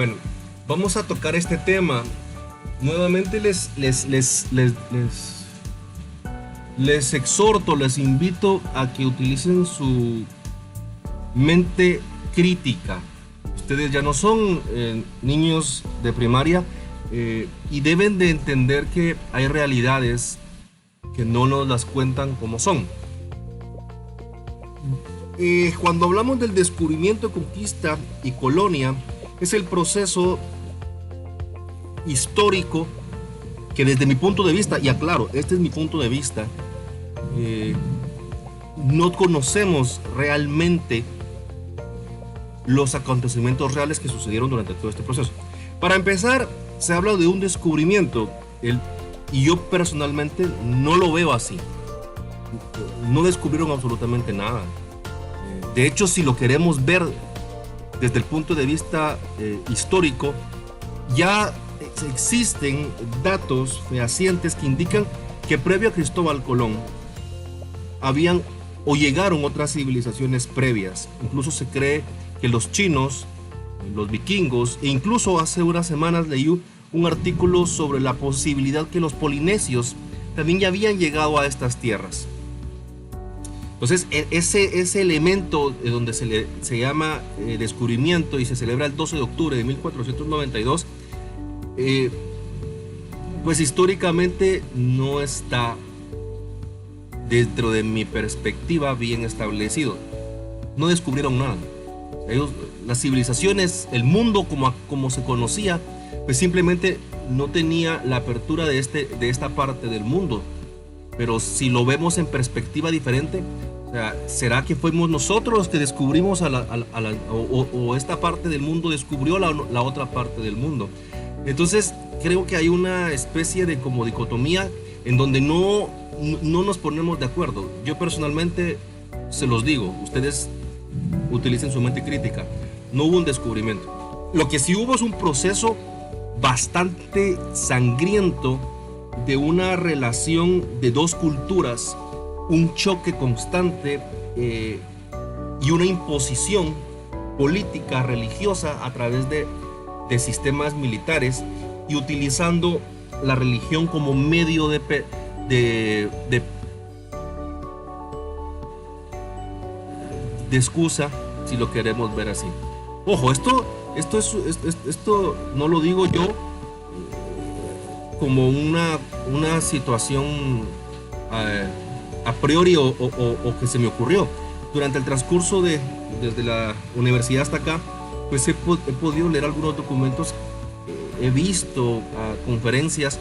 Bueno, vamos a tocar este tema. Nuevamente les exhorto, les invito a que utilicen su mente crítica. Ustedes ya no son niños de primaria y deben de entender que hay realidades que no nos las cuentan como son. Cuando hablamos del descubrimiento, conquista y colonia, es el proceso histórico que desde mi punto de vista, y aclaro, este es mi punto de vista, no conocemos realmente los acontecimientos reales que sucedieron durante todo este proceso. Para empezar, se habla de un descubrimiento, y yo personalmente no lo veo así. No descubrieron absolutamente nada. De hecho, si lo queremos ver desde el punto de vista histórico, ya existen datos fehacientes que indican que previo a Cristóbal Colón habían o llegaron otras civilizaciones previas. Incluso se cree que los chinos, los vikingos, e incluso hace unas semanas leí un artículo sobre la posibilidad que los polinesios también ya habían llegado a estas tierras. Entonces, ese elemento donde se llama descubrimiento y se celebra el 12 de octubre de 1492, pues históricamente no está, dentro de mi perspectiva, bien establecido. No descubrieron nada. Las civilizaciones, el mundo como se conocía, pues simplemente no tenía la apertura de esta parte del mundo. Pero si lo vemos en perspectiva diferente, o sea, ¿será que fuimos nosotros los que descubrimos o esta parte del mundo descubrió la otra parte del mundo? Entonces creo que hay una especie de como dicotomía en donde no nos ponemos de acuerdo. Yo personalmente se los digo, ustedes utilicen su mente crítica. No hubo un descubrimiento. Lo que sí hubo es un proceso bastante sangriento de una relación de dos culturas, un choque constante y una imposición política, religiosa a través de sistemas militares, y utilizando la religión como medio de excusa, si lo queremos ver así. Ojo, esto no lo digo yo como una situación a priori o que se me ocurrió. Durante el transcurso desde la universidad hasta acá, pues he podido leer algunos documentos, he visto conferencias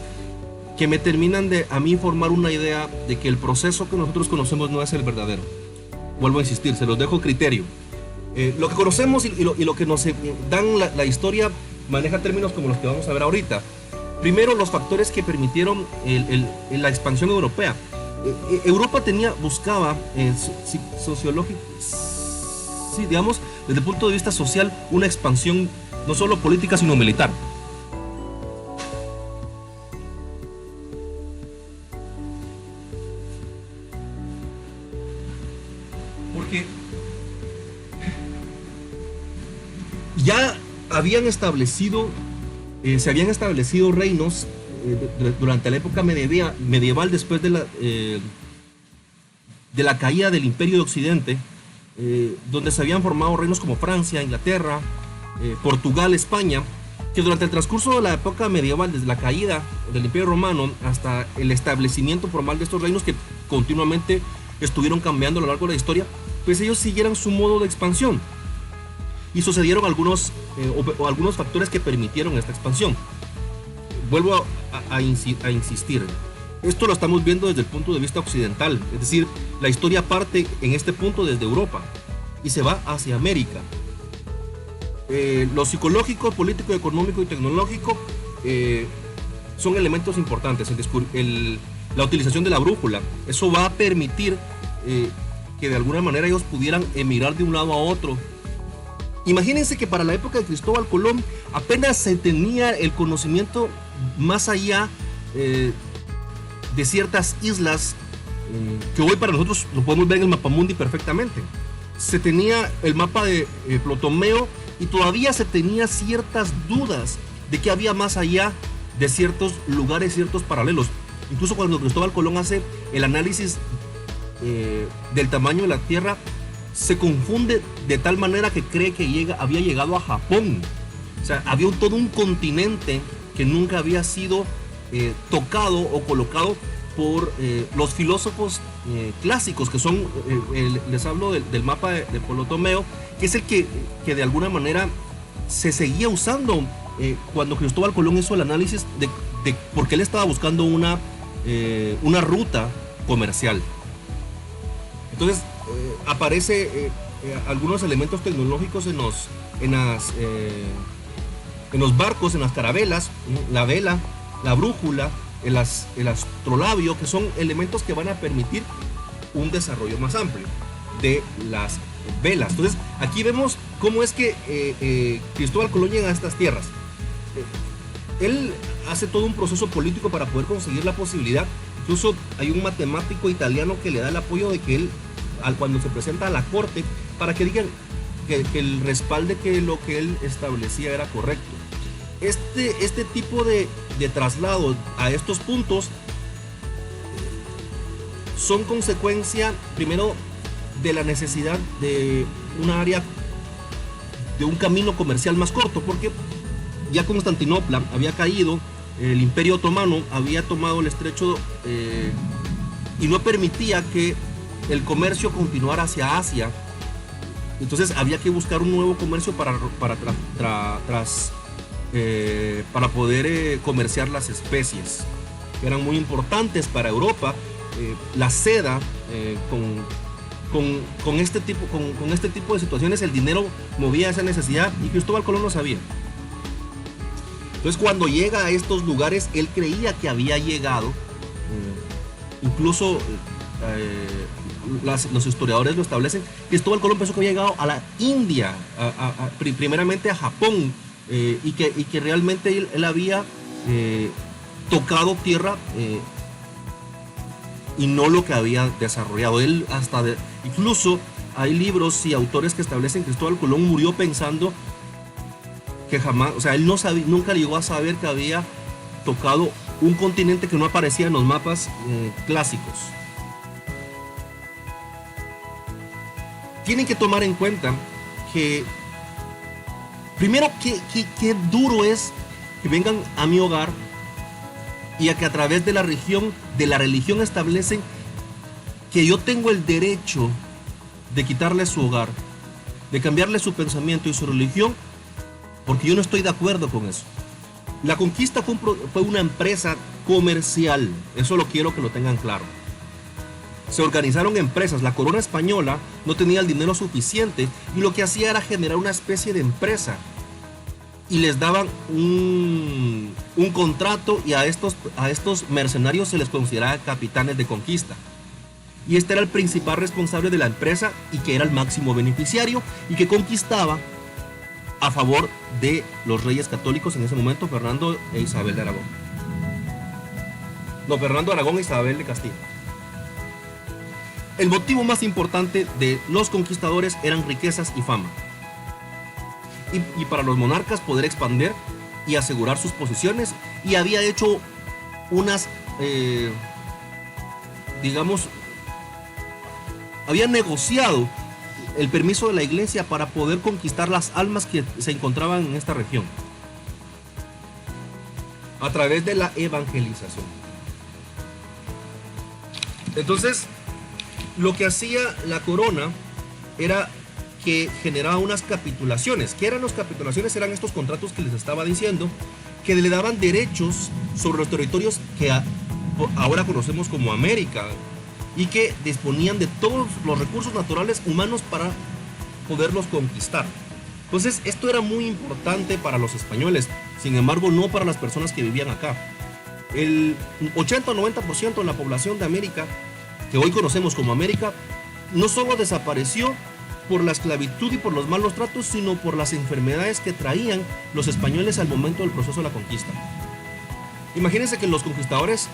que me terminan de a mí formar una idea de que el proceso que nosotros conocemos no es el verdadero. Vuelvo a insistir, se los dejo a criterio. Lo que conocemos y lo que nos dan la historia maneja términos como los que vamos a ver ahorita. Primero, los factores que permitieron la expansión europea. Europa buscaba sociológico, sí, digamos, desde el punto de vista social, una expansión no solo política sino militar. Porque ya habían establecido, se habían establecido reinos durante la época medieval, después de la caída del Imperio de Occidente, donde se habían formado reinos como Francia, Inglaterra, Portugal, España, que durante el transcurso de la época medieval, desde la caída del Imperio Romano hasta el establecimiento formal de estos reinos que continuamente estuvieron cambiando a lo largo de la historia, pues ellos siguieron su modo de expansión y sucedieron algunos factores que permitieron esta expansión. Vuelvo a insistir, esto lo estamos viendo desde el punto de vista occidental, es decir, la historia parte en este punto desde Europa y se va hacia América. Lo psicológico, político, económico y tecnológico son elementos importantes. La utilización de la brújula, eso va a permitir que de alguna manera ellos pudieran emigrar de un lado a otro. Imagínense que para la época de Cristóbal Colón apenas se tenía el conocimiento más allá de ciertas islas que hoy para nosotros lo podemos ver en el mapamundi perfectamente. Se tenía el mapa de Ptolomeo y todavía se tenía ciertas dudas de que había más allá de ciertos lugares, ciertos paralelos. Incluso cuando Cristóbal Colón hace el análisis del tamaño de la Tierra, se confunde de tal manera que cree que había llegado a Japón. O sea, había todo un continente que nunca había sido tocado o colocado por los filósofos clásicos, que son, les hablo del mapa de Ptolomeo, que es el que de alguna manera se seguía usando cuando Cristóbal Colón hizo el análisis de porque él estaba buscando una ruta comercial. Entonces aparece algunos elementos tecnológicos en los barcos, en las carabelas, la vela, la brújula, el astrolabio, que son elementos que van a permitir un desarrollo más amplio de las velas. Entonces aquí vemos cómo es que Cristóbal Colón llega a estas tierras. Él hace todo un proceso político para poder conseguir la posibilidad. Incluso hay un matemático italiano que le da el apoyo de que él, cuando se presenta a la corte, para que digan que el respalde que lo que él establecía era correcto. Este tipo de traslado a estos puntos son consecuencia, primero, de la necesidad de un área, de un camino comercial más corto, porque ya Constantinopla había caído, el Imperio Otomano había tomado el estrecho y no permitía que el comercio continuara hacia Asia. Entonces había que buscar un nuevo comercio para poder comerciar las especies, que eran muy importantes para Europa. La seda, con este tipo de situaciones, el dinero movía esa necesidad, y Cristóbal Colón lo sabía. Entonces, cuando llega a estos lugares, él creía que había llegado, incluso los historiadores lo establecen, Cristóbal Colón pensó que había llegado a la India, primeramente a Japón, y que realmente él había tocado tierra y no lo que había desarrollado. Él incluso hay libros y autores que establecen que Cristóbal Colón murió pensando que jamás, o sea, él nunca llegó a saber que había tocado un continente que no aparecía en los mapas clásicos. Tienen que tomar en cuenta que primero, qué duro es que vengan a mi hogar y a que a través de la religión establecen que yo tengo el derecho de quitarle su hogar, de cambiarle su pensamiento y su religión, porque yo no estoy de acuerdo con eso. La conquista fue una empresa comercial, eso lo quiero que lo tengan claro. Se organizaron empresas. La corona española no tenía el dinero suficiente y lo que hacía era generar una especie de empresa, y les daban un contrato, y a estos mercenarios se les consideraba capitanes de conquista, y este era el principal responsable de la empresa, y que era el máximo beneficiario, y que conquistaba a favor de los reyes católicos en ese momento, Fernando e Isabel de Aragón. No, Fernando Aragón e Isabel de Castilla. El motivo más importante de los conquistadores eran riquezas y fama. Y para los monarcas poder expandir y asegurar sus posiciones, y había hecho había negociado el permiso de la iglesia para poder conquistar las almas que se encontraban en esta región a través de la evangelización. Entonces, lo que hacía la corona era que generaba unas capitulaciones. ¿Qué eran las capitulaciones? Eran estos contratos que les estaba diciendo, que le daban derechos sobre los territorios que ahora conocemos como América, y que disponían de todos los recursos naturales humanos para poderlos conquistar. Entonces, esto era muy importante para los españoles, sin embargo, no para las personas que vivían acá. El 80 o 90% de la población de América, que hoy conocemos como América, no solo desapareció por la esclavitud y por los malos tratos, sino por las enfermedades que traían los españoles al momento del proceso de la conquista. Imagínense que los conquistadores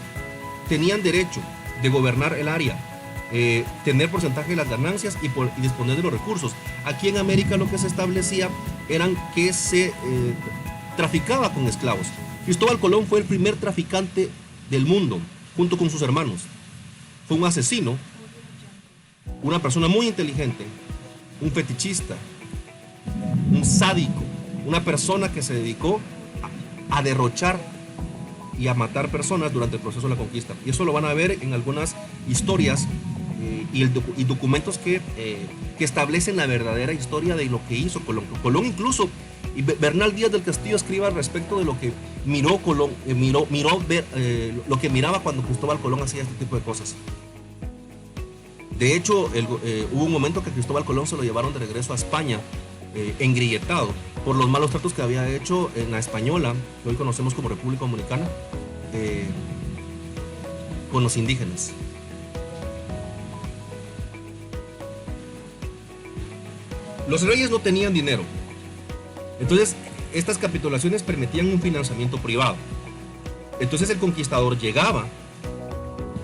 tenían derecho de gobernar el área, tener porcentaje de las ganancias y disponer de los recursos. Aquí en América lo que se establecía eran que se traficaba con esclavos. Cristóbal Colón fue el primer traficante del mundo, junto con sus hermanos. Fue un asesino, una persona muy inteligente, un fetichista, un sádico, una persona que se dedicó a derrochar y a matar personas durante el proceso de la conquista. Y eso lo van a ver en algunas historias y documentos que establecen la verdadera historia de lo que hizo Colón. Colón incluso, y Bernal Díaz del Castillo escribe al respecto de lo que miró Colón, lo que miraba cuando Cristóbal Colón hacía este tipo de cosas. De hecho, hubo un momento que Cristóbal Colón se lo llevaron de regreso a España, engrilletado por los malos tratos que había hecho en la Española, que hoy conocemos como República Dominicana, con los indígenas. Los reyes no tenían dinero, entonces estas capitulaciones permitían un financiamiento privado. Entonces el conquistador llegaba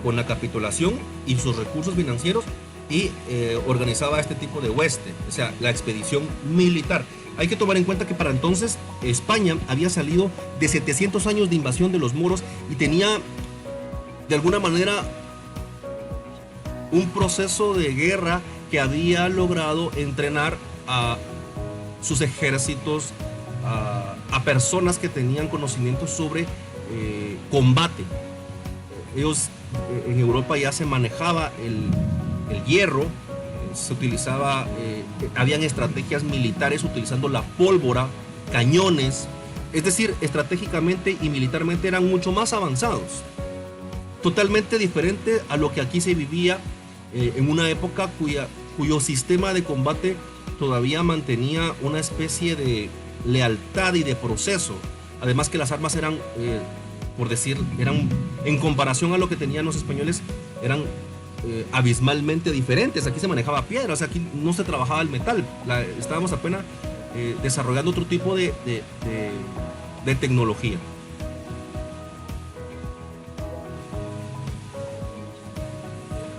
con la capitulación y sus recursos financieros y organizaba este tipo de hueste, o sea, la expedición militar. Hay que tomar en cuenta que para entonces España había salido de 700 años de invasión de los moros y tenía de alguna manera un proceso de guerra que había logrado entrenar a sus ejércitos, a personas que tenían conocimientos sobre combate. Ellos en Europa ya se manejaba el hierro, se utilizaba, habían estrategias militares utilizando la pólvora, cañones, es decir, estratégicamente y militarmente eran mucho más avanzados, totalmente diferente a lo que aquí se vivía en una época cuyo sistema de combate todavía mantenía una especie de lealtad y de proceso, además que las armas eran, por decir, eran en comparación a lo que tenían los españoles, eran abismalmente diferentes. Aquí se manejaba piedra, o sea, aquí no se trabajaba el metal, estábamos apenas desarrollando otro tipo de tecnología.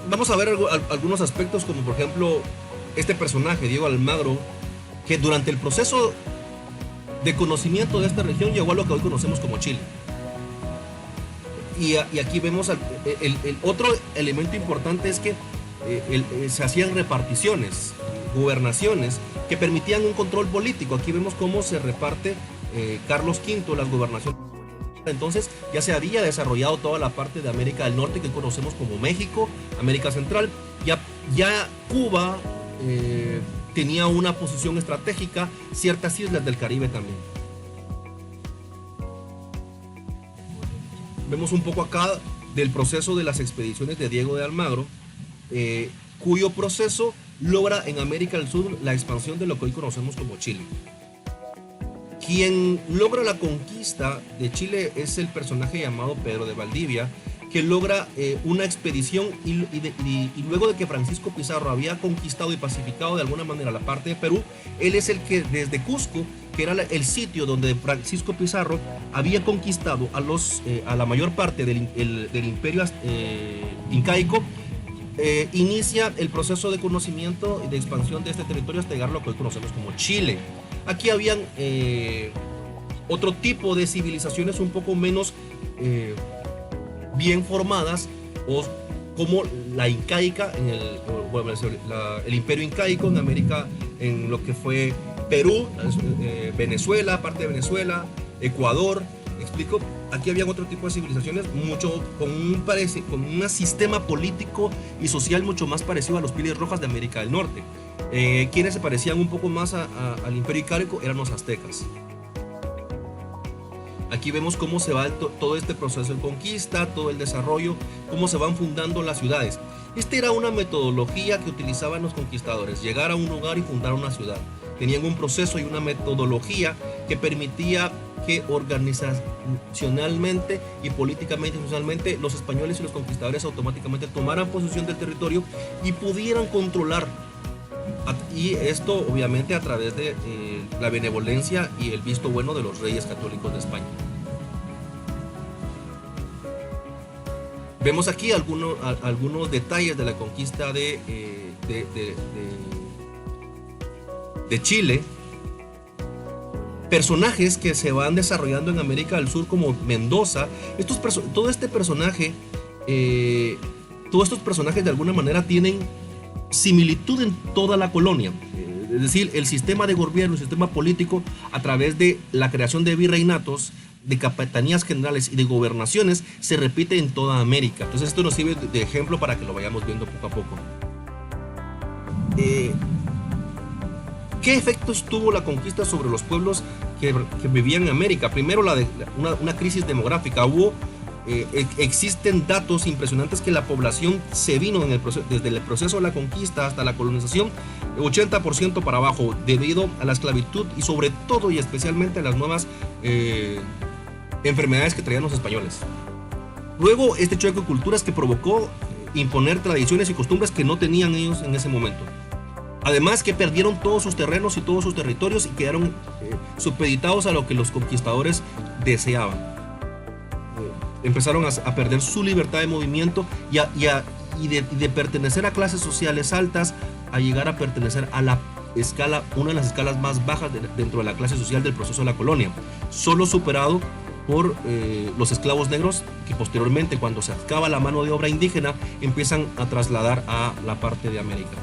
Vamos a ver algunos aspectos, como por ejemplo este personaje, Diego Almagro, que durante el proceso de conocimiento de esta región llegó a lo que hoy conocemos como Chile. Y aquí vemos el otro elemento importante es que se hacían reparticiones, gobernaciones que permitían un control político. Aquí vemos cómo se reparte Carlos V las gobernaciones. Entonces ya se había desarrollado toda la parte de América del Norte que conocemos como México, América Central. Ya Cuba tenía una posición estratégica, ciertas islas del Caribe también. Vemos un poco acá del proceso de las expediciones de Diego de Almagro, cuyo proceso logra en América del Sur la expansión de lo que hoy conocemos como Chile. Quien logra la conquista de Chile es el personaje llamado Pedro de Valdivia, que logra una expedición y luego de que Francisco Pizarro había conquistado y pacificado de alguna manera la parte de Perú, él es el que desde Cusco, que era el sitio donde Francisco Pizarro había conquistado a la mayor parte del imperio incaico, inicia el proceso de conocimiento y de expansión de este territorio hasta llegar a lo que hoy conocemos como Chile. Aquí habían otro tipo de civilizaciones un poco menos bien formadas, o como la incaica, el imperio incaico en América, en lo que fue Perú, Venezuela, parte de Venezuela, Ecuador. ¿Explico? Aquí había otro tipo de civilizaciones mucho con un sistema político y social mucho más parecido a los Pieles Rojas de América del Norte. Quienes se parecían un poco más al imperio incaico eran los aztecas. Aquí vemos cómo se va todo este proceso de conquista, todo el desarrollo, cómo se van fundando las ciudades. Esta era una metodología que utilizaban los conquistadores, llegar a un lugar y fundar una ciudad. Tenían un proceso y una metodología que permitía que organizacionalmente y políticamente y socialmente los españoles y los conquistadores automáticamente tomaran posesión del territorio y pudieran controlar. Y esto obviamente a través de la benevolencia y el visto bueno de los reyes católicos de España. Vemos aquí algunos detalles de la conquista de Chile, personajes que se van desarrollando en América del Sur como Mendoza. Todo este personaje, todos estos personajes de alguna manera tienen similitud en toda la colonia. Es decir, el sistema de gobierno, el sistema político, a través de la creación de virreinatos, de capitanías generales y de gobernaciones, se repite en toda América. Entonces esto nos sirve de ejemplo para que lo vayamos viendo poco a poco. ¿Qué efectos tuvo la conquista sobre los pueblos que vivían en América? Primero, una crisis demográfica. Existen datos impresionantes que la población se vino desde el proceso de la conquista hasta la colonización 80% para abajo, debido a la esclavitud y sobre todo y especialmente a las nuevas enfermedades que traían los españoles. Luego, este choque de culturas que provocó imponer tradiciones y costumbres que no tenían ellos en ese momento. Además, que perdieron todos sus terrenos y todos sus territorios y quedaron supeditados a lo que los conquistadores deseaban. Empezaron a perder su libertad de movimiento y de pertenecer a clases sociales altas a llegar a pertenecer a una de las escalas más bajas dentro de la clase social del proceso de la colonia, solo superado por los esclavos negros, que posteriormente, cuando se acaba la mano de obra indígena, empiezan a trasladar a la parte de América.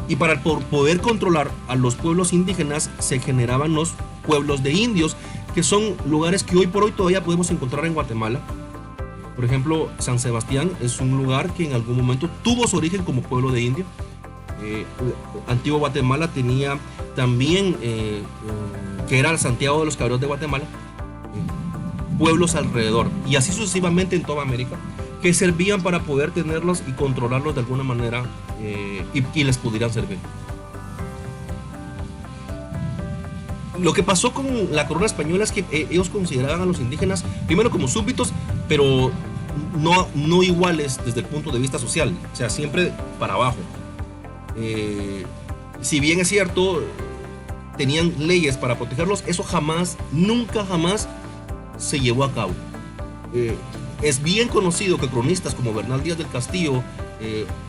Y para poder controlar a los pueblos indígenas se generaban los pueblos de indios, que son lugares que hoy por hoy todavía podemos encontrar en Guatemala. Por ejemplo, San Sebastián es un lugar que en algún momento tuvo su origen como pueblo de indio. Antiguo Guatemala tenía también, que era el Santiago de los Caballeros de Guatemala, pueblos alrededor, y así sucesivamente en toda América, que servían para poder tenerlos y controlarlos de alguna manera, y les pudieran servir. Lo que pasó con la corona española es que ellos consideraban a los indígenas primero como súbditos, pero no iguales desde el punto de vista social, o sea, siempre para abajo. Si bien es cierto, tenían leyes para protegerlos, eso nunca jamás se llevó a cabo. Es bien conocido que cronistas como Bernal Díaz del Castillo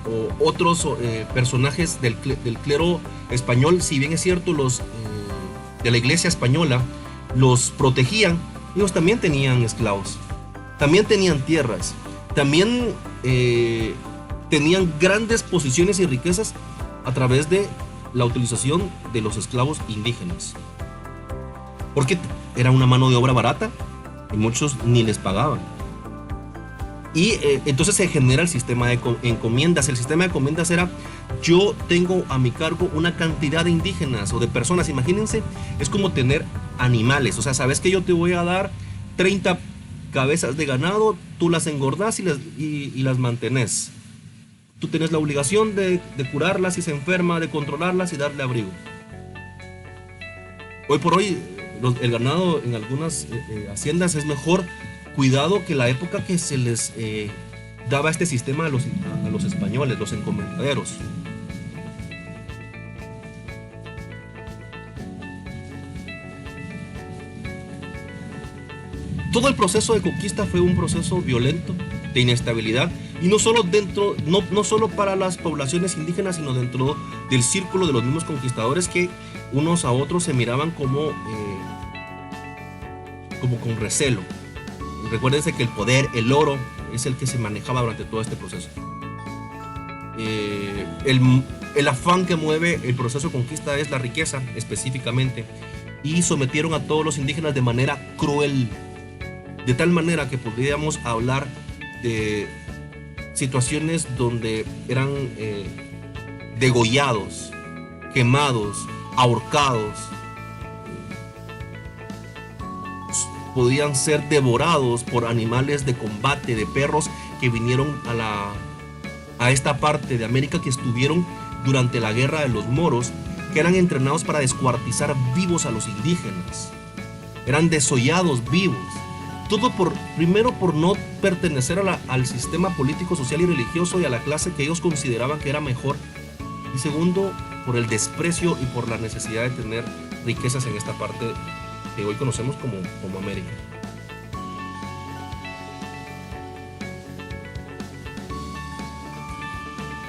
o otros personajes del clero español, si bien es cierto, los de la iglesia española los protegían, ellos también tenían esclavos, también tenían tierras, también tenían grandes posiciones y riquezas a través de la utilización de los esclavos indígenas, porque era una mano de obra barata y muchos ni les pagaban. Y entonces se genera el sistema de encomiendas. El sistema de encomiendas era: yo tengo a mi cargo una cantidad de indígenas o de personas. Imagínense, es como tener animales. O sea, sabes que yo te voy a dar 30 cabezas de ganado, tú las engordás y las mantenés. Tú tienes la obligación de curarlas si se enferma, de controlarlas y darle abrigo. Hoy por hoy, el ganado en algunas haciendas es mejor cuidado que la época que se les daba este sistema a los españoles, los encomenderos. Todo el proceso de conquista fue un proceso violento, de inestabilidad, y no solo para las poblaciones indígenas, sino dentro del círculo de los mismos conquistadores, que unos a otros se miraban como con recelo. Recuérdense que el poder, el oro, es el que se manejaba durante todo este proceso. El afán que mueve el proceso de conquista es la riqueza, específicamente, y sometieron a todos los indígenas de manera cruel, de tal manera que podríamos hablar de situaciones donde eran degollados, quemados, ahorcados, podían ser devorados por animales de combate, de perros que vinieron a esta parte de América, que estuvieron durante la guerra de los moros, que eran entrenados para descuartizar vivos a los indígenas. Eran desollados vivos. Todo primero por no pertenecer al sistema político, social y religioso y a la clase que ellos consideraban que era mejor. Y segundo, por el desprecio y por la necesidad de tener riquezas en esta parte que hoy conocemos como América.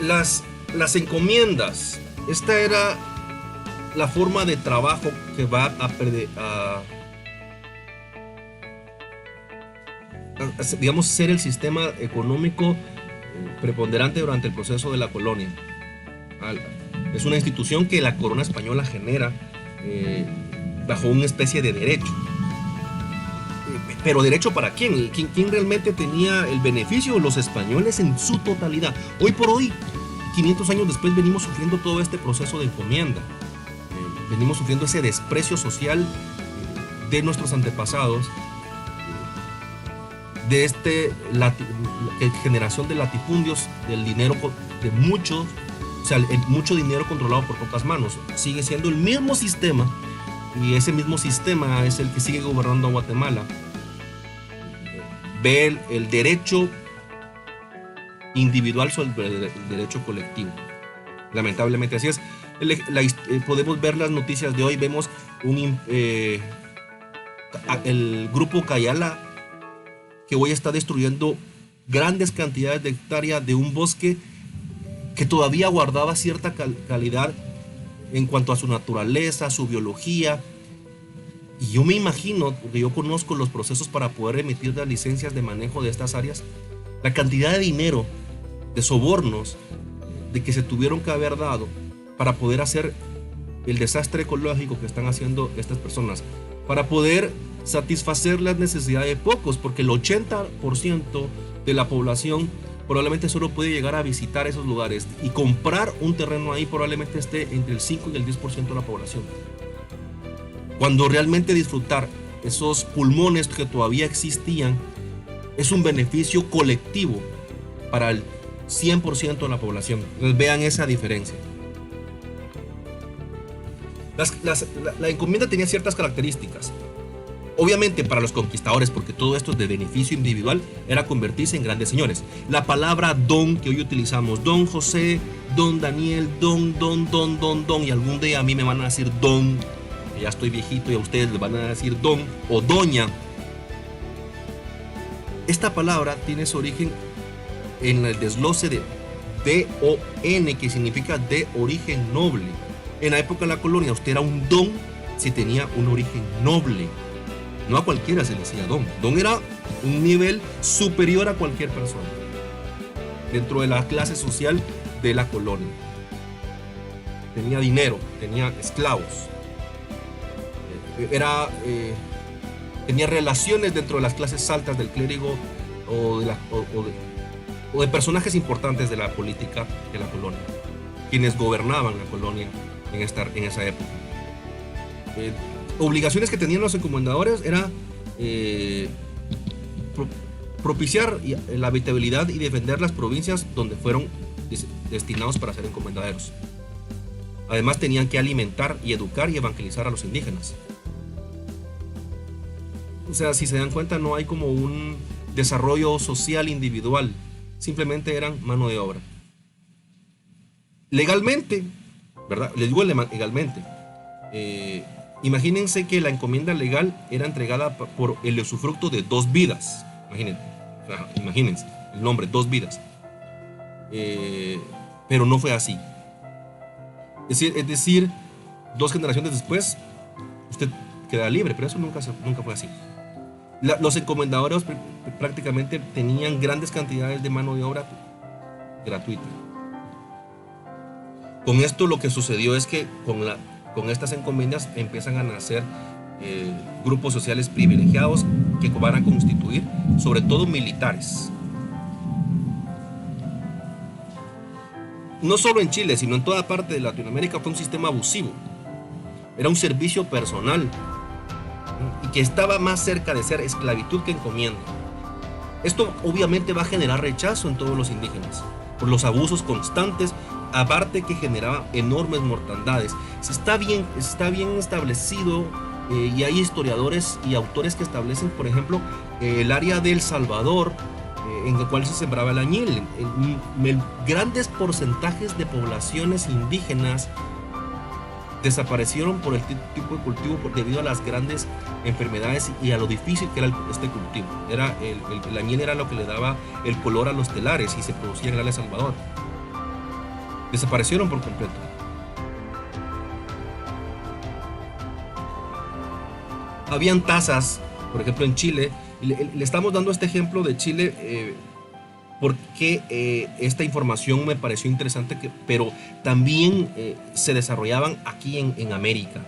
Las encomiendas, esta era la forma de trabajo que va digamos, ser el sistema económico preponderante durante el proceso de la colonia. Es una institución que la corona española genera bajo una especie de derecho. Pero ¿derecho para quién? ¿Quién realmente tenía el beneficio? Los españoles en su totalidad. Hoy por hoy, 500 años después, venimos sufriendo todo este proceso de encomienda. Venimos sufriendo ese desprecio social de nuestros antepasados, de generación de latifundios, del dinero de muchos, o sea, mucho dinero controlado por pocas manos. Sigue siendo el mismo sistema, y ese mismo sistema es el que sigue gobernando a Guatemala. Ve el derecho individual sobre el derecho colectivo. Lamentablemente así es. Podemos ver las noticias de hoy. Vemos el grupo Cayala, que hoy está destruyendo grandes cantidades de hectáreas de un bosque que todavía guardaba cierta calidad en cuanto a su naturaleza, su biología. Y yo me imagino, porque yo conozco los procesos para poder emitir las licencias de manejo de estas áreas, la cantidad de dinero, de sobornos, de que se tuvieron que haber dado para poder hacer el desastre ecológico que están haciendo estas personas, para poder satisfacer las necesidades de pocos, porque el 80% de la población probablemente solo puede llegar a visitar esos lugares, y comprar un terreno ahí probablemente esté entre el 5 y el 10% de la población. Cuando realmente disfrutar esos pulmones que todavía existían es un beneficio colectivo para el 100% de la población. Entonces vean esa diferencia. La encomienda tenía ciertas características. Obviamente para los conquistadores, porque todo esto es de beneficio individual, era convertirse en grandes señores. La palabra don que hoy utilizamos, don José, don Daniel, don, y algún día a mí me van a decir don, que ya estoy viejito, y a ustedes les van a decir don o doña. Esta palabra tiene su origen en el desglose de D-O-N, que significa de origen noble. En la época de la colonia, usted era un don si tenía un origen noble. No a cualquiera se le decía don. Don era un nivel superior a cualquier persona dentro de la clase social de la colonia. Tenía dinero, tenía esclavos, tenía relaciones dentro de las clases altas del clérigo o de personajes importantes de la política de la colonia, quienes gobernaban la colonia en esa época. Obligaciones que tenían los encomendadores era propiciar la habitabilidad y defender las provincias donde fueron destinados para ser encomendaderos. Además tenían que alimentar y educar y evangelizar a los indígenas. O sea, si se dan cuenta, no hay como un desarrollo social individual, simplemente eran mano de obra. Legalmente, ¿verdad? Les digo legalmente. Imagínense que la encomienda legal era entregada por el usufructo de 2 vidas. Imagínense el nombre, 2 vidas. Pero no fue así. Es decir, 2 generaciones después, usted queda libre, pero eso nunca fue así. Los encomendadores prácticamente tenían grandes cantidades de mano de obra gratuita. Con esto lo que sucedió es que con estas encomiendas empiezan a nacer grupos sociales privilegiados que van a constituir sobre todo militares. No solo en Chile, sino en toda parte de Latinoamérica fue un sistema abusivo. Era un servicio personal y que estaba más cerca de ser esclavitud que encomienda. Esto obviamente va a generar rechazo en todos los indígenas por los abusos constantes, aparte que generaba enormes mortandades. Está bien establecido, y hay historiadores y autores que establecen, por ejemplo, el área de El Salvador, en el cual se sembraba el añil. Grandes porcentajes de poblaciones indígenas desaparecieron por el tipo de cultivo debido a las grandes enfermedades y a lo difícil que era este cultivo. El añil era lo que le daba el color a los telares y se producía en el El Salvador. desaparecieron por completo. Habían tasas, por ejemplo en Chile, le estamos dando este ejemplo de Chile porque esta información me pareció interesante, pero también se desarrollaban aquí en América.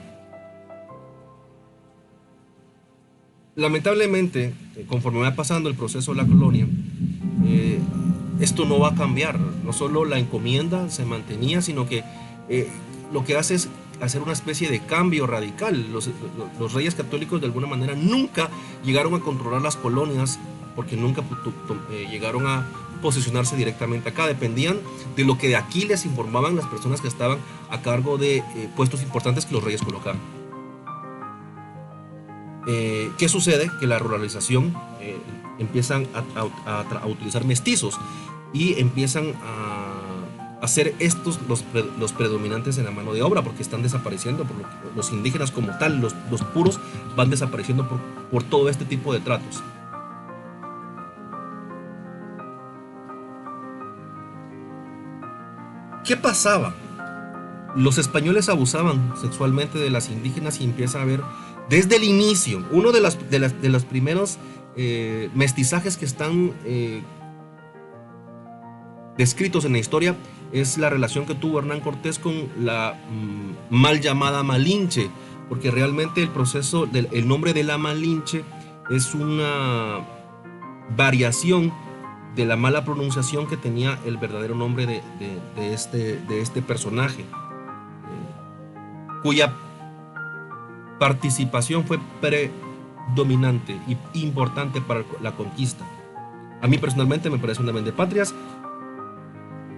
Lamentablemente, conforme va pasando el proceso de la colonia, eh, esto no va a cambiar. No solo la encomienda se mantenía, sino que lo que hace es hacer una especie de cambio radical. Los reyes católicos de alguna manera nunca llegaron a controlar las colonias porque nunca llegaron a posicionarse directamente acá. Dependían de lo que de aquí les informaban las personas que estaban a cargo de puestos importantes que los reyes colocaban. ¿Qué sucede? Que la ruralización empiezan a utilizar mestizos y empiezan a ser estos los predominantes en la mano de obra, porque están desapareciendo, los indígenas como tal, los puros van desapareciendo por todo este tipo de tratos. ¿Qué pasaba? Los españoles abusaban sexualmente de las indígenas y empieza a haber desde el inicio, uno de los primeros mestizajes que están descritos en la historia es la relación que tuvo Hernán Cortés con la mal llamada Malinche, porque realmente el proceso el nombre de la Malinche es una variación de la mala pronunciación que tenía el verdadero nombre de este personaje, cuya participación fue predominante y importante para la conquista. A mí personalmente me parece una vendepatrias,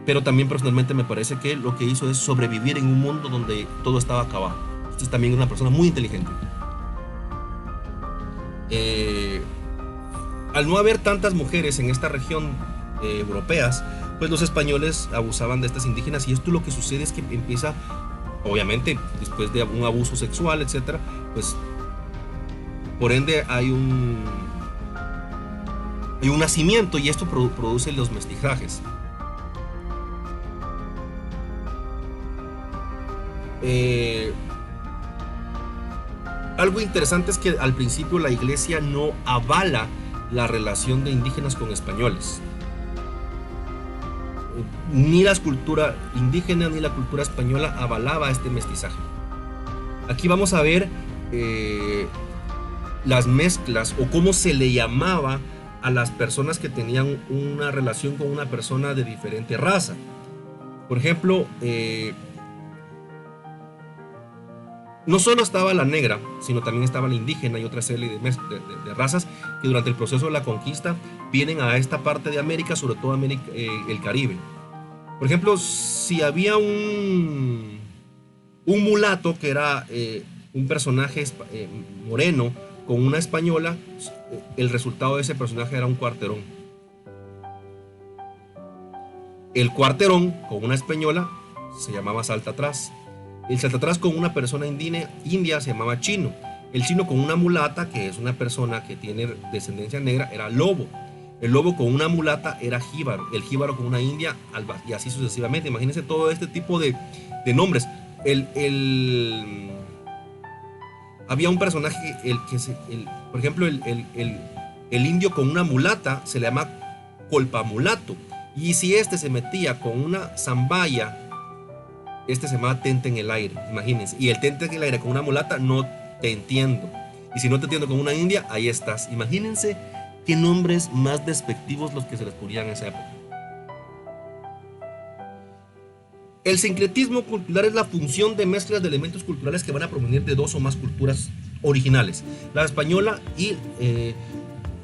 pero también personalmente me parece que lo que hizo es sobrevivir en un mundo donde todo estaba acabado. Usted es también una persona muy inteligente. Al no haber tantas mujeres en esta región europeas, pues los españoles abusaban de estas indígenas, y esto lo que sucede es que empieza, obviamente, después de un abuso sexual, etcétera, pues por ende hay un nacimiento, y esto produce los mestizajes. Algo interesante es que al principio la iglesia no avala la relación de indígenas con españoles. Ni la cultura indígena ni la cultura española avalaba este mestizaje. Aquí vamos a ver las mezclas, o cómo se le llamaba a las personas que tenían una relación con una persona de diferente raza. Por ejemplo, no solo estaba la negra, sino también estaba la indígena y otra serie de razas que durante el proceso de la conquista vienen a esta parte de América, sobre todo el Caribe. Por ejemplo, si había un mulato que era un personaje moreno con una española, el resultado de ese personaje era un cuarterón. El cuarterón con una española se llamaba salta atrás. El salta atrás con una persona india se llamaba chino. El chino con una mulata, que es una persona que tiene descendencia negra, era lobo. El lobo con una mulata era jíbaro. El jíbaro con una india, alba, y así sucesivamente. Imagínense todo este tipo de nombres. Había un personaje, por ejemplo, el indio con una mulata se le llama colpamulato. Y si este se metía con una zambaya, este se llama tente en el aire, imagínense. Y el tente en el aire con una mulata, no te entiendo. Y si no te entiendo con una india, ahí estás. Imagínense qué nombres más despectivos los que se les ponían en esa época. El sincretismo cultural es la función de mezclas de elementos culturales que van a provenir de dos o más culturas originales, la española y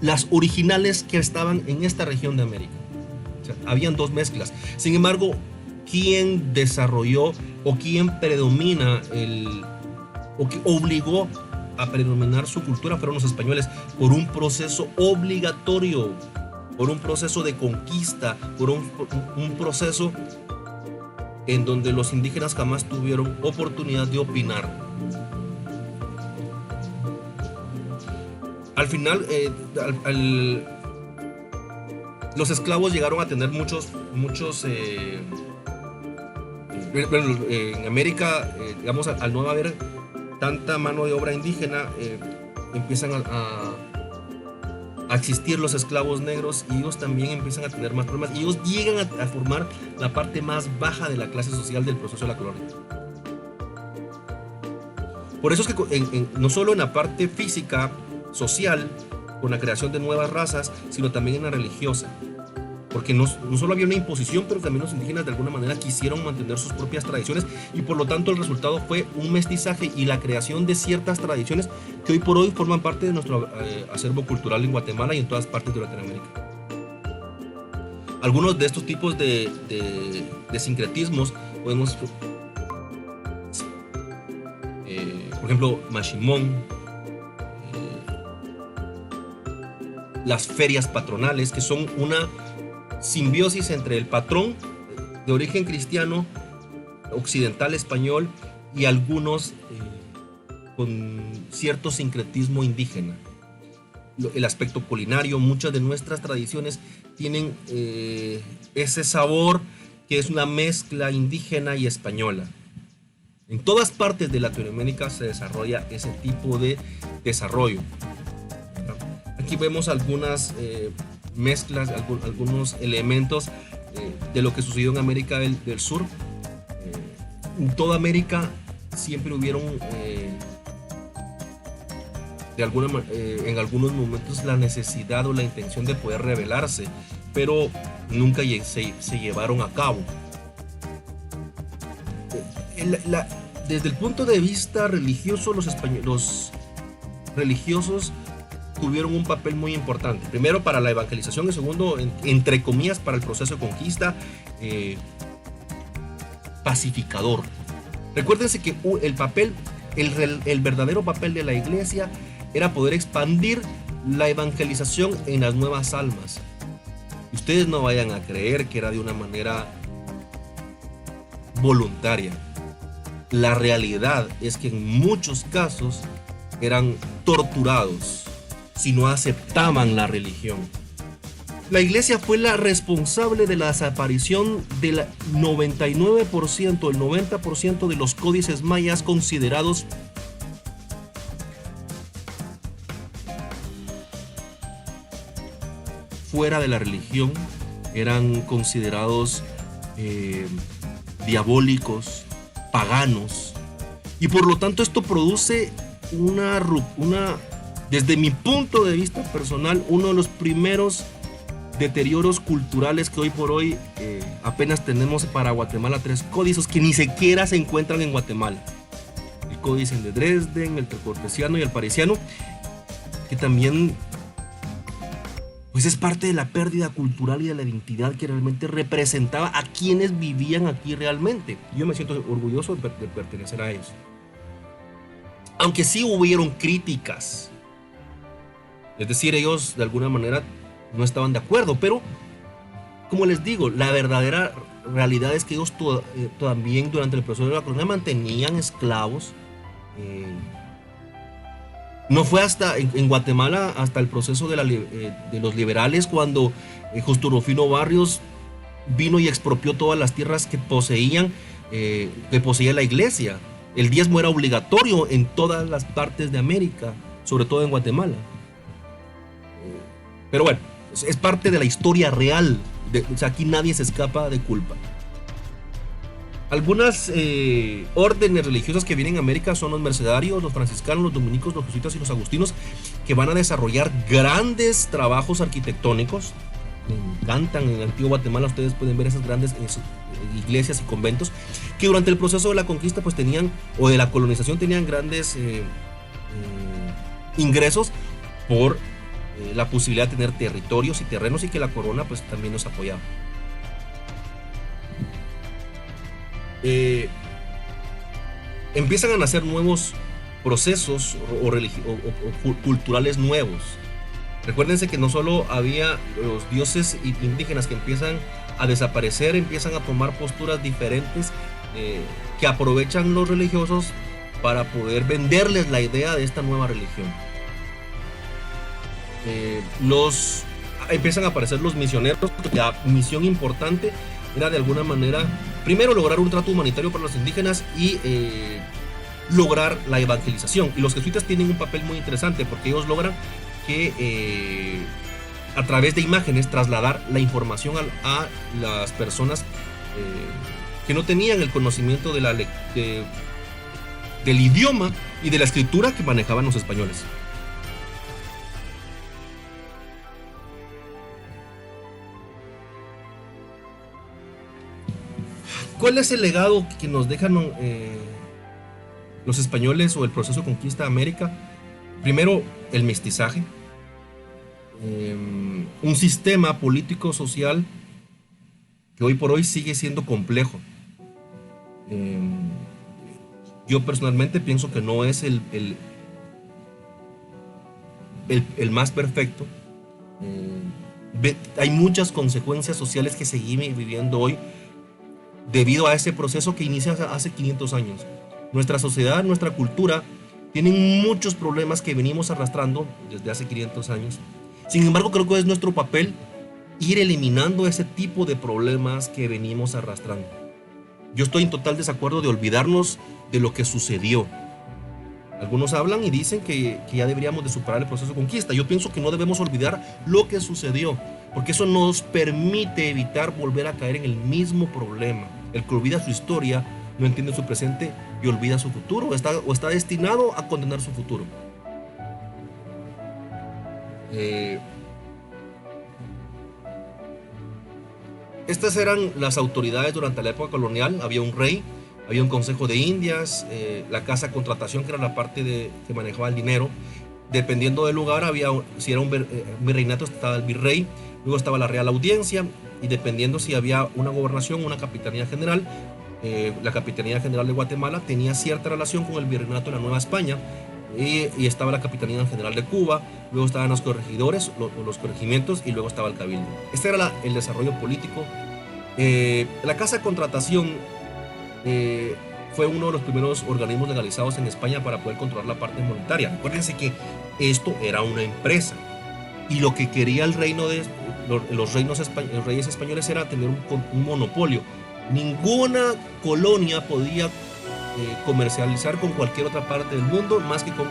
las originales que estaban en esta región de América. O sea, habían dos mezclas. Sin embargo, ¿quién desarrolló o quién predomina o que obligó a predominar su cultura? Fueron los españoles, por un proceso obligatorio, por un proceso de conquista, por un proceso en donde los indígenas jamás tuvieron oportunidad de opinar. Al final, los esclavos llegaron a tener muchos bueno, en América, digamos, al no haber tanta mano de obra indígena, empiezan a existir los esclavos negros y ellos también empiezan a tener más problemas y ellos llegan a formar la parte más baja de la clase social del proceso de la colonia. Por eso es que no solo en la parte física, social, con la creación de nuevas razas, sino también en la religiosa. Porque no solo había una imposición, pero también los indígenas de alguna manera quisieron mantener sus propias tradiciones y por lo tanto el resultado fue un mestizaje y la creación de ciertas tradiciones que hoy por hoy forman parte de nuestro acervo cultural en Guatemala y en todas partes de Latinoamérica. Algunos de estos tipos de sincretismos podemos, por ejemplo, Mashimón, las ferias patronales, que son una simbiosis entre el patrón de origen cristiano, occidental español y algunos con cierto sincretismo indígena. El aspecto culinario, muchas de nuestras tradiciones tienen ese sabor que es una mezcla indígena y española. En todas partes de Latinoamérica se desarrolla ese tipo de desarrollo. Aquí vemos algunas mezclas, algunos elementos de lo que sucedió en América del Sur. En toda América siempre hubieron en algunos momentos la necesidad o la intención de poder rebelarse, pero nunca se llevaron a cabo. Desde el punto de vista religioso, los religiosos tuvieron un papel muy importante. Primero para la evangelización y segundo, entre comillas, para el proceso de conquista pacificador. Recuérdense que el verdadero papel de la iglesia era poder expandir la evangelización en las nuevas almas. Y ustedes no vayan a creer que era de una manera voluntaria. La realidad es que en muchos casos eran torturados si no aceptaban la religión. La iglesia fue la responsable de la desaparición del 99%, el 90% de los códices mayas considerados fuera de la religión, eran considerados diabólicos, paganos, y por lo tanto esto produce desde mi punto de vista personal, uno de los primeros deterioros culturales que hoy por hoy apenas tenemos para Guatemala. 3 códices que ni siquiera se encuentran en Guatemala: el códice de Dresden, el trecortesiano y el parisiano, que también pues es parte de la pérdida cultural y de la identidad que realmente representaba a quienes vivían aquí realmente. Yo me siento orgulloso de pertenecer a ellos. Aunque sí hubieron críticas, es decir, ellos de alguna manera no estaban de acuerdo, pero como les digo, la verdadera realidad es que ellos también durante el proceso de la colonia mantenían esclavos. No fue hasta en Guatemala, hasta el proceso de los liberales, cuando Justo Rufino Barrios vino y expropió todas las tierras que poseía la iglesia. El diezmo era obligatorio en todas las partes de América, sobre todo en Guatemala. Pero bueno, es parte de la historia real. O sea, aquí nadie se escapa de culpa. Algunas órdenes religiosas que vienen a América son los mercedarios, los franciscanos, los dominicos, los jesuitas y los agustinos, que van a desarrollar grandes trabajos arquitectónicos. Me encantan. En el antiguo Guatemala ustedes pueden ver esas grandes iglesias y conventos que durante el proceso de la conquista pues tenían, o de la colonización, tenían grandes ingresos por la posibilidad de tener territorios y terrenos, y que la corona pues también nos apoyaba. Empiezan a nacer nuevos procesos o culturales nuevos. Recuérdense que no solo había los dioses indígenas que empiezan a desaparecer, empiezan a tomar posturas diferentes que aprovechan los religiosos para poder venderles la idea de esta nueva religión. Empiezan a aparecer los misioneros. La misión importante era de alguna manera primero lograr un trato humanitario para los indígenas y lograr la evangelización. Y los jesuitas tienen un papel muy interesante porque ellos logran que a través de imágenes trasladar la información a las personas que no tenían el conocimiento del idioma y de la escritura que manejaban los españoles. ¿Cuál es el legado que nos dejan los españoles o el proceso de conquista de América? Primero, el mestizaje, un sistema político-social que hoy por hoy sigue siendo complejo. Yo personalmente pienso que no es el más perfecto. Hay muchas consecuencias sociales que seguimos viviendo hoy debido a ese proceso que inicia hace 500 años. Nuestra sociedad, nuestra cultura tienen muchos problemas que venimos arrastrando desde hace 500 años. Sin embargo, creo que es nuestro papel ir eliminando ese tipo de problemas que venimos arrastrando. Yo estoy en total desacuerdo de olvidarnos de lo que sucedió. Algunos hablan y dicen que ya deberíamos de superar el proceso de conquista. Yo pienso que no debemos olvidar lo que sucedió, porque eso nos permite evitar volver a caer en el mismo problema. El que olvida su historia no entiende su presente y olvida su futuro, o está destinado a condenar su futuro. Estas eran las autoridades durante la época colonial. Había un rey, había un consejo de Indias, la casa de contratación, que era la parte que manejaba el dinero. Dependiendo del lugar, si era un virreinato, estaba el virrey, luego estaba la real audiencia, y dependiendo si había una gobernación, una capitanía general. La Capitanía General de Guatemala tenía cierta relación con el virreinato de la Nueva España, y estaba la Capitanía General de Cuba, luego estaban los corregidores, los corregimientos, y luego estaba el cabildo. Este era el desarrollo político. La casa de contratación fue uno de los primeros organismos legalizados en España para poder controlar la parte monetaria. Acuérdense que esto era una empresa, y lo que quería los reyes españoles era tener un monopolio. Ninguna colonia podía comercializar con cualquier otra parte del mundo más que con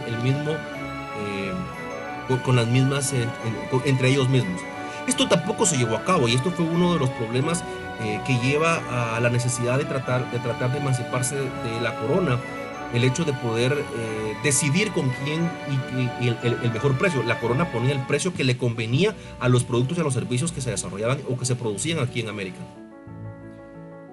con las mismas entre ellos mismos. Esto tampoco se llevó a cabo, y esto fue uno de los problemas que lleva a la necesidad de tratar de emanciparse de la corona, el hecho de poder decidir con quién y el mejor precio. La corona ponía el precio que le convenía a los productos y a los servicios que se desarrollaban o que se producían aquí en América.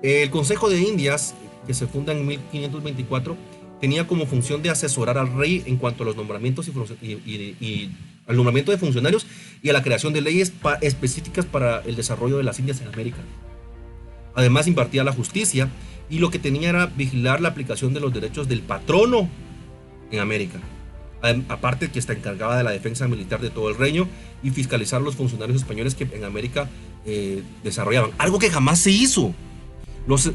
El Consejo de Indias, que se funda en 1524, tenía como función de asesorar al rey en cuanto a los nombramientos y al nombramiento de funcionarios y a la creación de leyes específicas para el desarrollo de las Indias en América. Además, impartía la justicia, y lo que tenía era vigilar la aplicación de los derechos del patrono en América. Aparte, que está encargada de la defensa militar de todo el reino y fiscalizar a los funcionarios españoles que en América desarrollaban. Algo que jamás se hizo. Los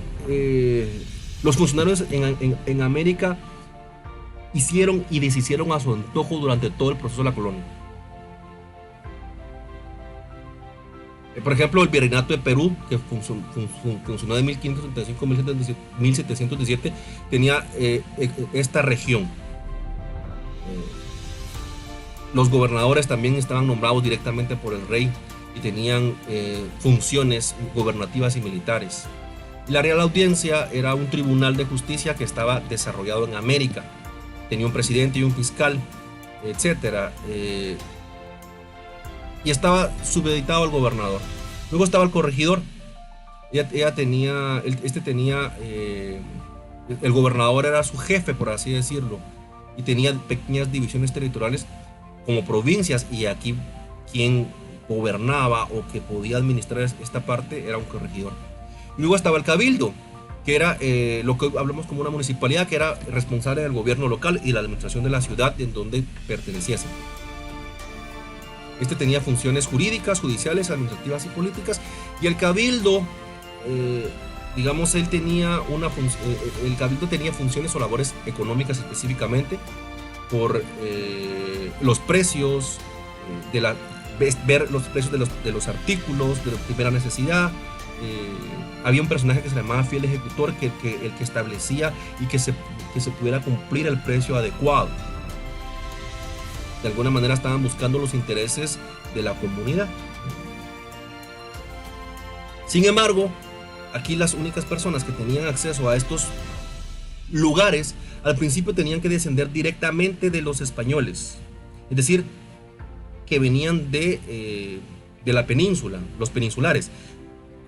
funcionarios en América hicieron y deshicieron a su antojo durante todo el proceso de la colonia. Por ejemplo, el virreinato de Perú, que funcionó de 1535 a 1717, tenía esta región. Los gobernadores también estaban nombrados directamente por el rey y tenían funciones gobernativas y militares. La Real Audiencia era un tribunal de justicia que estaba desarrollado en América. Tenía un presidente y un fiscal, etc. Y estaba supeditado al gobernador. Luego estaba el corregidor. El gobernador era su jefe, por así decirlo, y tenía pequeñas divisiones territoriales como provincias, y aquí quien gobernaba o que podía administrar esta parte era un corregidor. Luego estaba el cabildo, que era lo que hablamos como una municipalidad, que era responsable del gobierno local y la administración de la ciudad en donde perteneciese. Este tenía funciones jurídicas, judiciales, administrativas y políticas. Y el cabildo, el cabildo tenía funciones o labores económicas específicamente por los precios, ver los precios de los artículos de primera necesidad, había un personaje que se llamaba fiel ejecutor, el que establecía y que se pudiera cumplir el precio adecuado. De alguna manera estaban buscando los intereses de la comunidad. Sin embargo, aquí las únicas personas que tenían acceso a estos lugares al principio tenían que descender directamente de los españoles, es decir, que venían de la península, los peninsulares.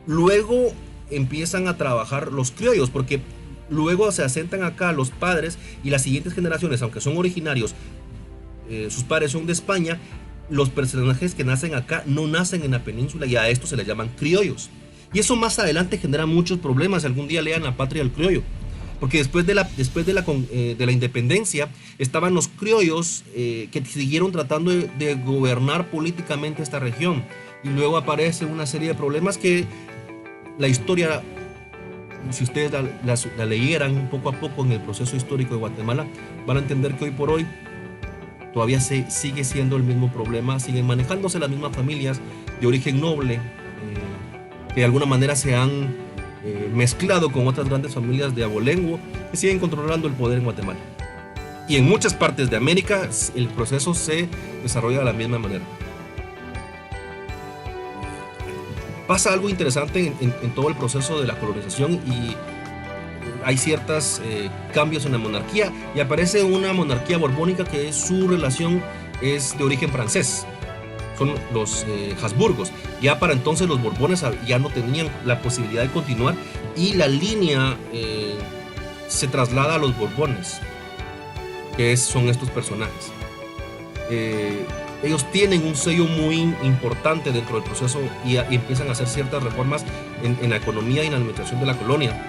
Luego empiezan a trabajar los criollos, porque luego se asentan acá los padres y las siguientes generaciones, aunque son originarios, sus padres son de España. Los personajes que nacen acá no nacen en la península y a estos se les llaman criollos. Y eso más adelante genera muchos problemas. Algún día lean La Patria del Criollo, porque después de la independencia estaban los criollos que siguieron tratando de gobernar políticamente esta región, y luego aparece una serie de problemas que la historia, si ustedes la leyeran poco a poco en el proceso histórico de Guatemala, van a entender que hoy por hoy todavía sigue siendo el mismo problema, siguen manejándose las mismas familias de origen noble, que de alguna manera se han mezclado con otras grandes familias de abolengo que siguen controlando el poder en Guatemala. Y en muchas partes de América el proceso se desarrolla de la misma manera. Pasa algo interesante en todo el proceso de la colonización, y hay ciertos cambios en la monarquía, y aparece una monarquía borbónica que su relación es de origen francés. Son los Habsburgos. Ya para entonces los Borbones ya no tenían la posibilidad de continuar, y la línea se traslada a los Borbones, que son estos personajes. Ellos tienen un sello muy importante dentro del proceso y empiezan a hacer ciertas reformas en la economía y en la administración de la colonia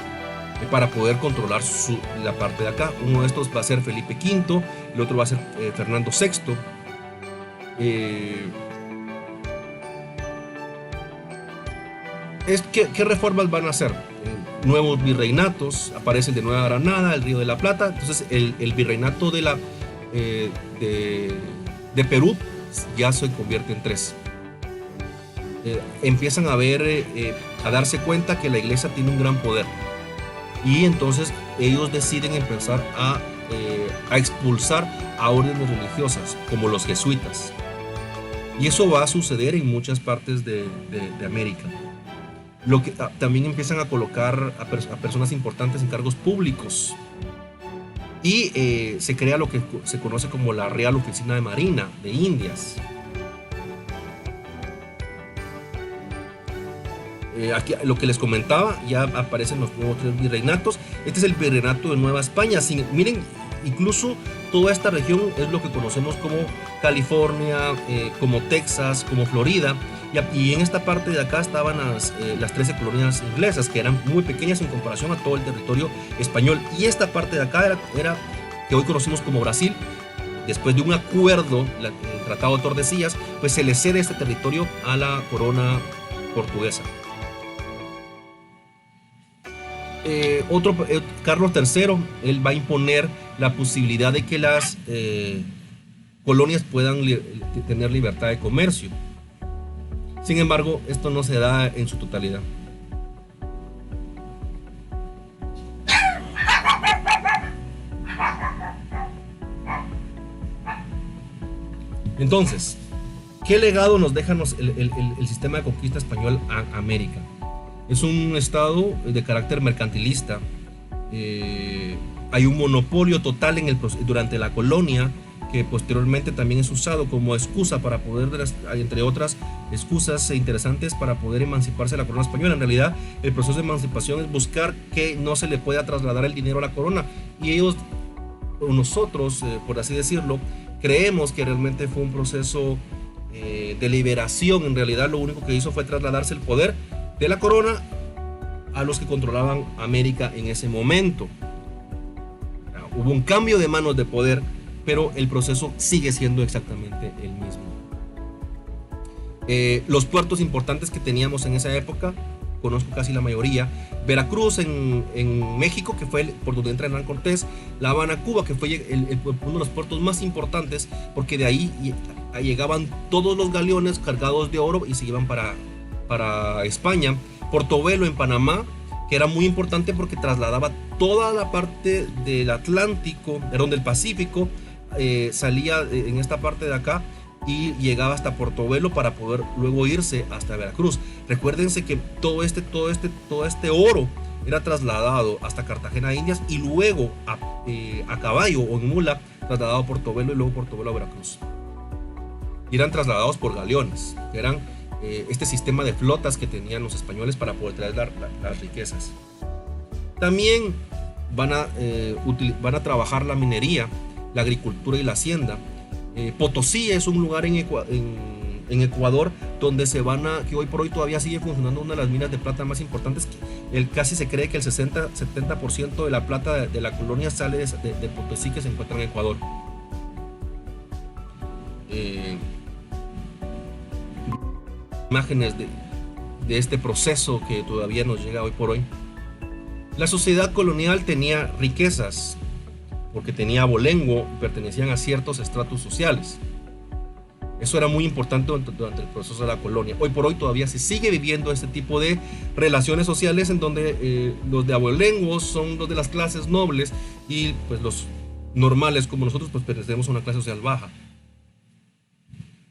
para poder controlar la parte de acá. Uno de estos va a ser Felipe V, el otro va a ser Fernando VI. ¿Qué reformas van a hacer? Nuevos virreinatos, aparece el de Nueva Granada, el Río de la Plata. Entonces el virreinato de Perú ya se convierte en 3. Empiezan a darse cuenta que la iglesia tiene un gran poder, y entonces ellos deciden empezar a expulsar a órdenes religiosas como los jesuitas, y eso va a suceder en muchas partes de América. También empiezan a colocar a personas importantes en cargos públicos, y se crea lo que se conoce como la Real Oficina de Marina de Indias. Aquí lo que les comentaba, ya aparecen los nuevos 3 virreinatos. Este es el virreinato de Nueva España. Miren, incluso toda esta región es lo que conocemos como California, como Texas, como Florida. Y en esta parte de acá estaban las 13 colonias inglesas, que eran muy pequeñas en comparación a todo el territorio español. Y esta parte de acá era que hoy conocemos como Brasil. Después de un acuerdo, el Tratado de Tordesillas, pues se le cede este territorio a la corona portuguesa. Carlos III, él va a imponer la posibilidad de que las colonias puedan tener libertad de comercio. Sin embargo, esto no se da en su totalidad. Entonces, ¿qué legado nos deja el sistema de conquista español a América? Es un estado de carácter mercantilista. Hay un monopolio total durante la colonia, que posteriormente también es usado como excusa para poder, entre otras excusas interesantes, para poder emanciparse de la corona española. En realidad, el proceso de emancipación es buscar que no se le pueda trasladar el dinero a la corona, y ellos, o nosotros, por así decirlo, creemos que realmente fue un proceso de liberación. En realidad, lo único que hizo fue trasladarse el poder de la corona a los que controlaban América en ese momento. Hubo un cambio de manos de poder, pero el proceso sigue siendo exactamente el mismo. Los puertos importantes que teníamos en esa época, conozco casi la mayoría: Veracruz en México, que fue por donde entra Hernán Cortés; La Habana, Cuba, que fue uno de los puertos más importantes, porque de ahí llegaban todos los galeones cargados de oro y se iban para España. Portobelo en Panamá, que era muy importante porque trasladaba toda la parte del Atlántico, perdón, del Pacífico, salía en esta parte de acá y llegaba hasta Portobelo para poder luego irse hasta Veracruz. Recuérdense que todo este oro era trasladado hasta Cartagena de Indias y luego a caballo o en mula trasladado a Portobelo y luego Portobelo a Veracruz. Y eran trasladados por galeones, que eran este sistema de flotas que tenían los españoles para poder traer las riquezas. También van a trabajar la minería, la agricultura y la hacienda. Potosí es un lugar en Ecuador donde que hoy por hoy todavía sigue funcionando una de las minas de plata más importantes. Casi se cree que el 60-70% de la plata de la colonia sale de Potosí, que se encuentra en Ecuador. Imágenes de este proceso que todavía nos llega hoy por hoy. La sociedad colonial tenía riquezas porque tenía abolengo, pertenecían a ciertos estratos sociales. Eso era muy importante durante el proceso de la colonia. Hoy por hoy todavía se sigue viviendo este tipo de relaciones sociales en donde los de abolengo son los de las clases nobles y pues los normales como nosotros pues pertenecemos a una clase social baja.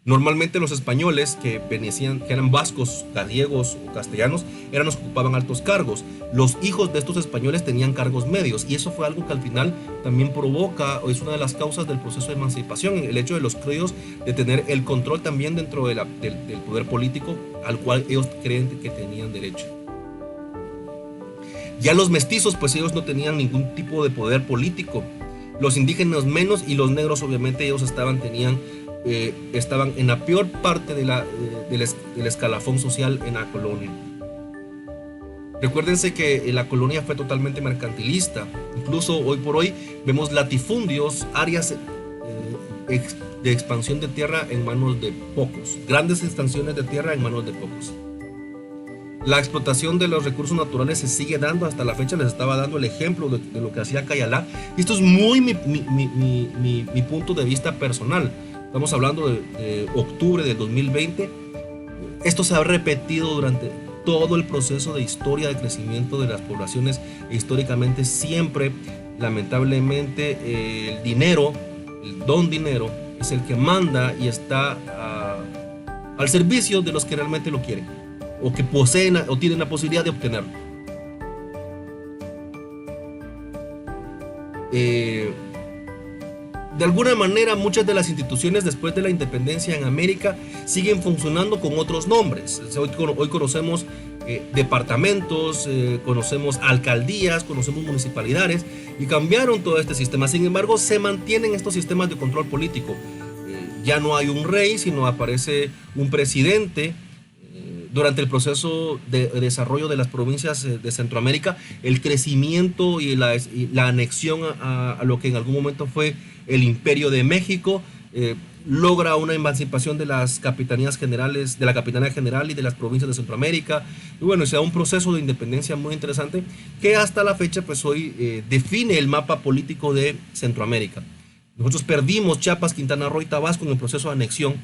Normalmente los españoles que eran vascos, gallegos o castellanos, eran los que ocupaban altos cargos. Los hijos de estos españoles tenían cargos medios y eso fue algo que al final también provoca, o es una de las causas del proceso de emancipación, el hecho de los criollos de tener el control también dentro del poder político al cual ellos creen que tenían derecho. Ya los mestizos, pues ellos no tenían ningún tipo de poder político. Los indígenas menos y los negros obviamente ellos estaban en la peor parte del escalafón social en la colonia. Recuérdense que la colonia fue totalmente mercantilista. Incluso hoy por hoy vemos latifundios, áreas de expansión de tierra en manos de pocos, grandes extensiones de tierra en manos de pocos. La explotación de los recursos naturales se sigue dando hasta la fecha. Les estaba dando el ejemplo de lo que hacía Cayalá. Y esto es muy mi punto de vista personal. Estamos hablando de octubre del 2020. Esto se ha repetido durante todo el proceso de historia de crecimiento de las poblaciones. Históricamente siempre, lamentablemente, el dinero, el don dinero, es el que manda y está al servicio de los que realmente lo quieren o que poseen o tienen la posibilidad de obtenerlo. De alguna manera, muchas de las instituciones después de la independencia en América siguen funcionando con otros nombres. Hoy conocemos departamentos, conocemos alcaldías, conocemos municipalidades y cambiaron todo este sistema. Sin embargo, se mantienen estos sistemas de control político. Ya no hay un rey, sino aparece un presidente. Durante el proceso de desarrollo de las provincias de Centroamérica, el crecimiento y la anexión a lo que en algún momento fue el Imperio de México, logra una emancipación de las capitanías generales, de la Capitanía General y de las provincias de Centroamérica. Y bueno, se da un proceso de independencia muy interesante que hasta la fecha pues hoy define el mapa político de Centroamérica. Nosotros perdimos Chiapas, Quintana Roo y Tabasco en el proceso de anexión.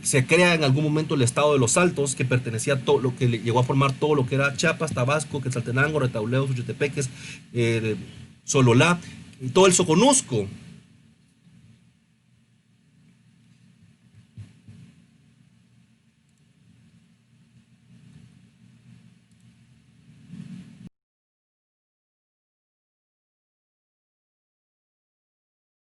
Se crea en algún momento el estado de los Altos, que pertenecía a todo lo que llegó a formar todo lo que era Chiapas, Tabasco, Quetzaltenango, Retauleo, Suchitepeques, Sololá y todo el Soconusco.